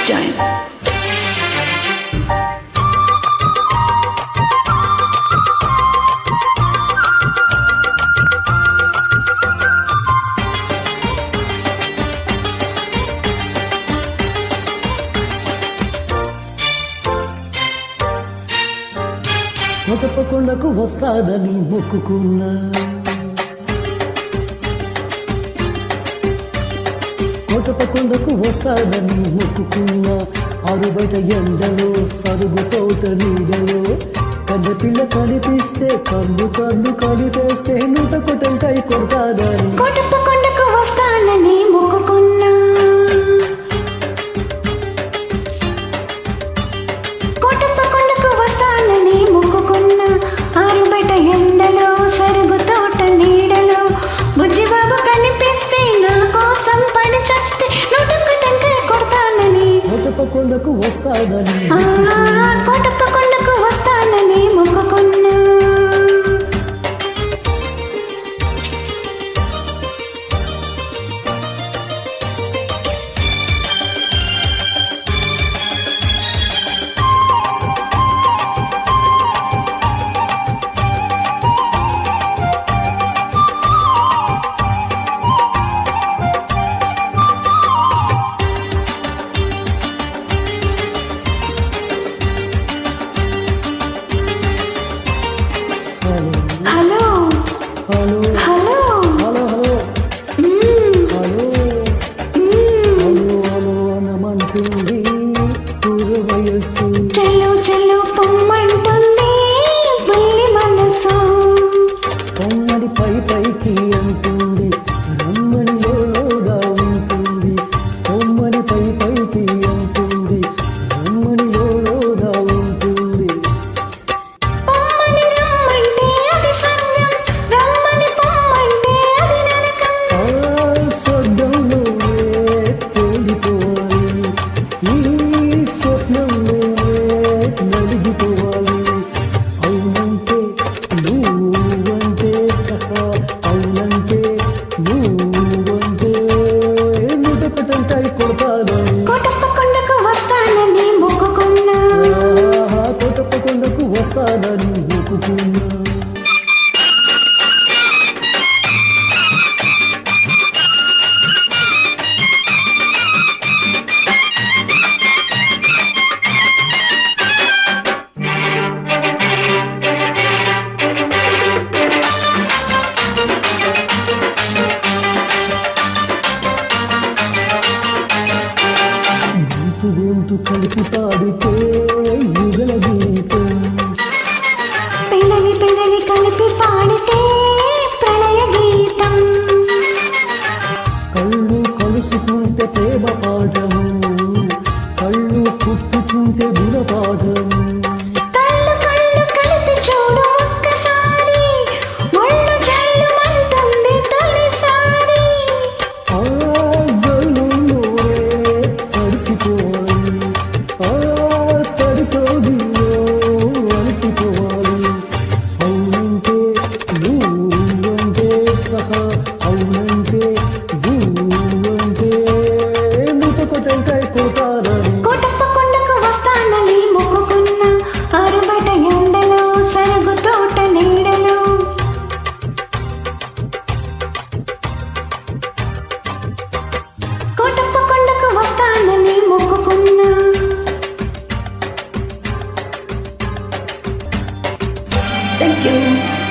Let's join. తప్పకుండకు వస్తాదని మొక్కుకున్నా తప్పకుండకు వస్తాదని మొక్కుకున్నా ఆరు బయట ఎండలో సరుగు తోట నీడలో కన్నపిల్ల కనిపిస్తే కన్ను కన్ను కలిపేస్తే నూట కొట్టంకాయ కొడతాదని తప్పకుండకు వస్తానని మొక్కుకున్నా కోటప్పకొండకు వస్తానని కోటప్పకొండకు వస్తానని మొక్కుకున్నా hello hello hello hello hello hello hello అనమంటుంది పూర్వ వయస్సు చెల్లు చెల్లు పొమ్మంటుంది బుల్లి మనసు పొమ్మని పై పైకి అంటుంది రమ్మని లోగా ఉంటుంది పొమ్మని పై పైకి అంటుంది రమ్మని లోగా ఉంటుంది కోటప్పకొండకు వస్తానని మొక్కుకున్నా కోటప్పకొండకు వస్తానని మొక్కుకున్నా గొంతు కలిపి పాడితే యుగల గీతం పెదవి పెదవి కలిపి పాడితే ప్రణయ గీతం కళ్ళు కలుసుకుంటే ప్రేమ పాఠము కళ్ళు కుట్టుకుంటే గుణపాఠము కళ్ళు కళ్ళు కలిపి చూడు ఒక్కసారి ఒళ్ళు జల్లుమంటుంది తొలిసారి ఆ జల్లులోనే తడిసిపోవాలి ఆ తడితోడిలో అలసిపోవాలి అవునంటే నువ్వంటే అవునంటే నువ్వంటే ముతక టెంకాయ కొడతారని కోటప్పకొండకు వస్తానని మొక్కుకున్నా ఆరుబయట ఎండలో సరుగు తోట నీడలో కోటప్పకొండకు వస్తానని మొక్కుకున్నా Thank you.